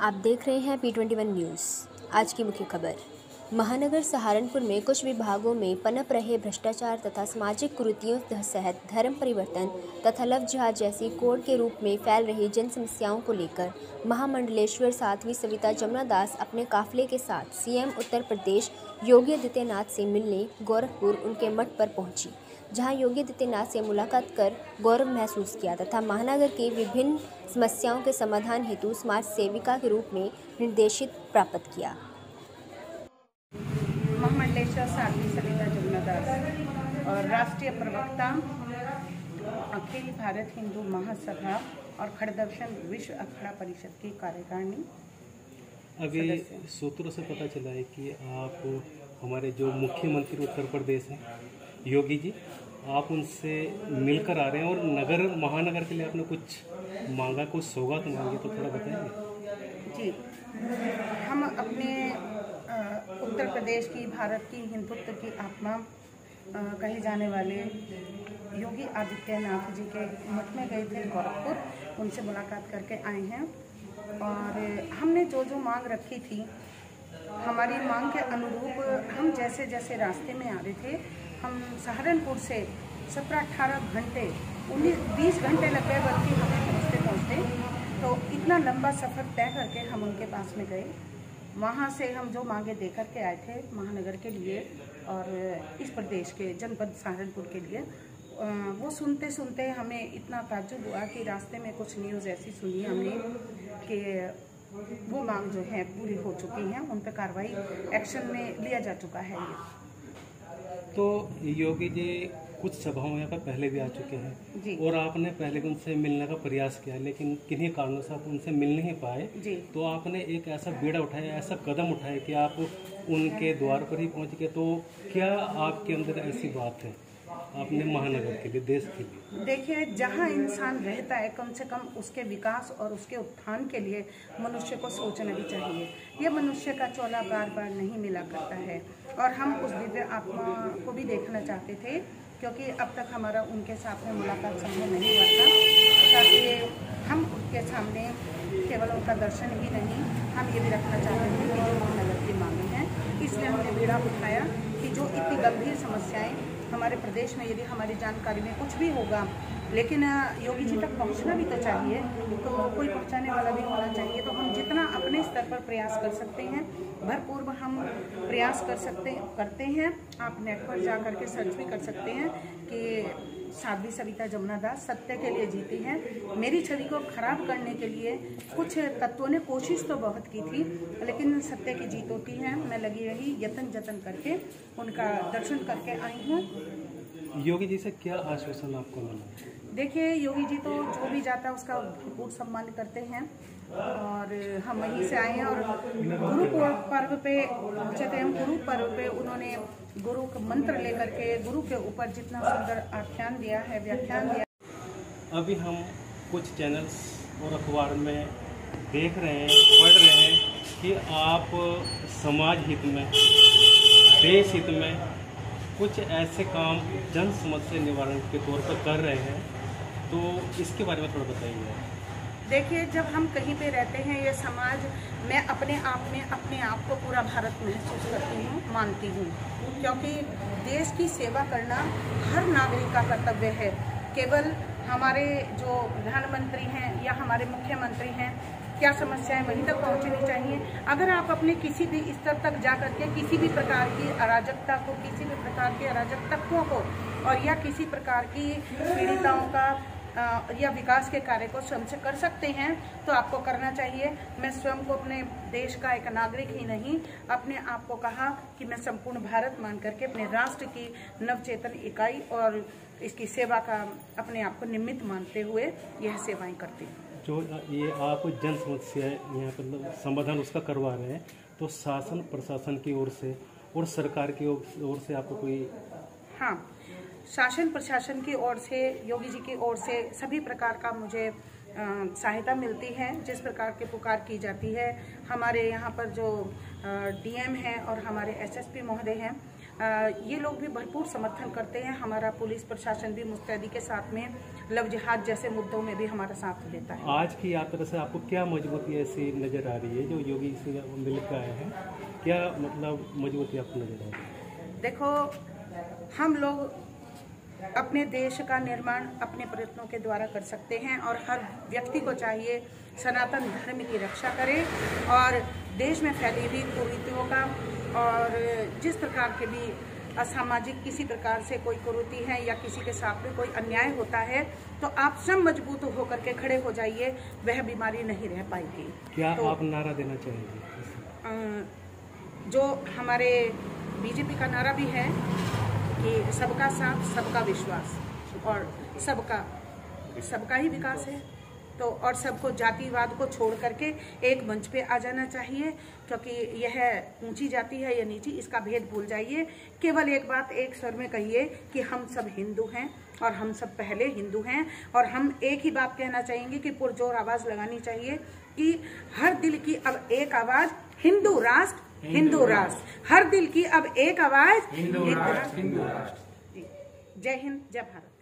आप देख रहे हैं P21 न्यूज़। आज की मुख्य खबर। महानगर सहारनपुर में कुछ विभागों में पनप रहे भ्रष्टाचार तथा सामाजिक कुरीतियों सहित धर्म परिवर्तन तथा लव जिहाद जैसी कोड के रूप में फैल रही जन समस्याओं को लेकर महामंडलेश्वर साध्वी सविता जमुना दास अपने काफिले के साथ सीएम उत्तर प्रदेश योगी आदित्यनाथ से मिलने गोरखपुर उनके मठ पर पहुंची, जहां योगी आदित्यनाथ से मुलाकात कर गौरव महसूस किया तथा महानगर के विभिन्न समस्याओं के समाधान हेतु समाज सेविका के रूप में निर्देशित प्राप्त किया। महामंडलेश्वर साध्वी सविता जमुना दास और राष्ट्रीय प्रवक्ता अखिल भारत हिंदू महासभा और खड़दर्शन विश्व अखाड़ा परिषद की कार्यकारिणी। अभी सूत्रों से पता चला है कि आप हमारे जो मुख्यमंत्री उत्तर प्रदेश हैं योगी जी, आप उनसे मिलकर आ रहे हैं और महानगर के लिए आपने कुछ मांगा, कुछ सौगात मांगी, तो थोड़ा बताएंगे। जी, हम अपने उत्तर प्रदेश की, भारत की हिंदुत्व की आत्मा कहे जाने वाले योगी आदित्यनाथ जी के मठ में गए थे गोरखपुर, उनसे मुलाकात करके आए हैं और हमने जो जो मांग रखी थी, हमारी मांग के अनुरूप हम जैसे जैसे रास्ते में आ रहे थे, हम सहारनपुर से 17-18 घंटे 19-20 घंटे लग गए, बल्कि हमें पहुँचते तो इतना लंबा सफ़र तय करके हम उनके पास में गए। वहाँ से हम जो मांगे दे कर के आए थे महानगर के लिए और इस प्रदेश के जनपद सहारनपुर के लिए, वो सुनते सुनते हमें इतना ताज्जुब हुआ कि रास्ते में कुछ न्यूज़ ऐसी सुनी हमने कि वो मांग जो है पूरी हो चुकी हैं, उन पर कार्रवाई एक्शन में लिया जा चुका है। ये तो योगी जी कुछ सभाओं यहाँ पर पहले भी आ चुके हैं जी। और आपने पहले भी उनसे मिलने का प्रयास किया, लेकिन किन्हीं कारणों से आप उनसे मिल नहीं पाए जी। तो आपने एक ऐसा बीड़ा उठाया, ऐसा कदम उठाया कि आप उनके द्वार पर ही पहुँच गए। तो क्या आपके अंदर ऐसी बात है आपने महानगर के लिए, देश के लिए? देखिए, जहाँ इंसान रहता है कम से कम उसके विकास और उसके उत्थान के लिए मनुष्य को सोचना भी चाहिए। ये मनुष्य का चोला बार बार नहीं मिला करता है और हम उस दिव्य आत्मा को भी देखना चाहते थे, क्योंकि अब तक हमारा उनके साथ में मुलाकात संभव नहीं हुआ था, ताकि हम उनके सामने केवल उनका दर्शन ही नहीं, हम ये भी रखना चाहते थे कि जो महानगर की मांगे हैं, इसलिए हमने बीड़ा उठाया कि जो इतनी गंभीर समस्याएं हमारे प्रदेश में, यदि हमारी जानकारी में कुछ भी होगा, लेकिन योगी जी तक पहुंचना भी तो चाहिए, तो कोई पहुंचाने वाला भी होना चाहिए। तो हम जितना अपने स्तर पर प्रयास कर सकते हैं, भरपूर हम प्रयास करते हैं। आप नेट पर जा करके सर्च भी कर सकते हैं कि साध्वी सविता जमुना दास सत्य के लिए जीती हैं। मेरी छवि को खराब करने के लिए कुछ तत्वों ने कोशिश तो बहुत की थी, लेकिन सत्य की जीत होती है। मैं लगी रही, यत्न जतन करके उनका दर्शन करके आई हूँ। योगी जी से क्या आश्वासन आपको मिला? देखिए, योगी जी तो जो भी जाता है उसका भरपूर सम्मान करते हैं और हम वहीं से आए हैं और गुरु पर्व पे पहुँचे थे। हम गुरु पर्व पे उन्होंने गुरु का मंत्र लेकर के गुरु के ऊपर जितना सुंदर आख्यान दिया है, व्याख्यान दिया। अभी हम कुछ चैनल्स और अखबार में देख रहे हैं, पढ़ रहे हैं कि आप समाज हित में, देश हित में कुछ ऐसे काम जन समस्या निवारण के तौर पर कर रहे हैं, तो इसके बारे में थोड़ा बताइए। देखिए, जब हम कहीं पे रहते हैं, ये समाज, मैं अपने आप में अपने आप को पूरा भारत महसूस करती हूँ, मानती हूँ, क्योंकि देश की सेवा करना हर नागरिक का कर्तव्य है। केवल हमारे जो प्रधानमंत्री हैं या हमारे मुख्यमंत्री हैं, क्या समस्याएं वहीं तक पहुंचनी चाहिए। अगर आप अपने किसी भी स्तर तक जा करके किसी भी प्रकार की अराजकता को, किसी भी प्रकार के अराजक तत्वों को और या किसी प्रकार की पीड़िताओं का या विकास के कार्य को स्वयं से कर सकते हैं, तो आपको करना चाहिए। मैं स्वयं को अपने देश का एक नागरिक ही नहीं, अपने आप को कहा कि मैं संपूर्ण भारत मान करके अपने राष्ट्र की नवचेतन इकाई और इसकी सेवा का अपने आप को निमित्त मानते हुए यह सेवाएं करती हूँ। जो ये आप जन समस्या यहाँ पर समाधान उसका करवा रहे हैं, तो शासन प्रशासन की ओर से और सरकार की ओर से आपको कोई? हाँ, शासन प्रशासन की ओर से, योगी जी की ओर से सभी प्रकार का मुझे सहायता मिलती है। जिस प्रकार की पुकार की जाती है, हमारे यहाँ पर जो डीएम हैं और हमारे एसएसपी महोदय हैं, ये लोग भी भरपूर समर्थन करते हैं। हमारा पुलिस प्रशासन भी मुस्तैदी के साथ में लव जिहाद जैसे मुद्दों में भी हमारा साथ देता है। आज की यात्रा से आपको क्या मजबूती ऐसी नजर आ रही है जो योगी से मिलकर आए हैं, क्या मतलब मजबूती आपको नजर आ रही है? देखो, हम लोग अपने देश का निर्माण अपने प्रयत्नों के द्वारा कर सकते हैं और हर व्यक्ति को चाहिए सनातन धर्म की रक्षा करे और देश में फैली हुई कुरीतियों का और जिस प्रकार के भी असामाजिक किसी प्रकार से कोई कुरीति है या किसी के साथ में कोई अन्याय होता है तो आप सब मजबूत होकर के खड़े हो जाइए, वह बीमारी नहीं रह पाएगी। क्या तो, आप नारा देना चाहेंगे? जो हमारे बीजेपी का नारा भी है कि सबका साथ सबका विश्वास और सबका ही विकास है, तो और सबको जातिवाद को छोड़ करके एक मंच पे आ जाना चाहिए, क्योंकि यह ऊंची जाति है या नीची इसका भेद भूल जाइए। केवल एक बात एक स्वर में कहिए कि हम सब हिंदू हैं और हम सब पहले हिंदू हैं। और हम एक ही बात कहना चाहेंगे कि पुरजोर आवाज लगानी चाहिए कि हर दिल की अब एक आवाज हिंदू राष्ट्र, हिंदू राष्ट्र, हर दिल की अब एक आवाज हिंदू राष्ट्र। जय हिंद, जय भारत।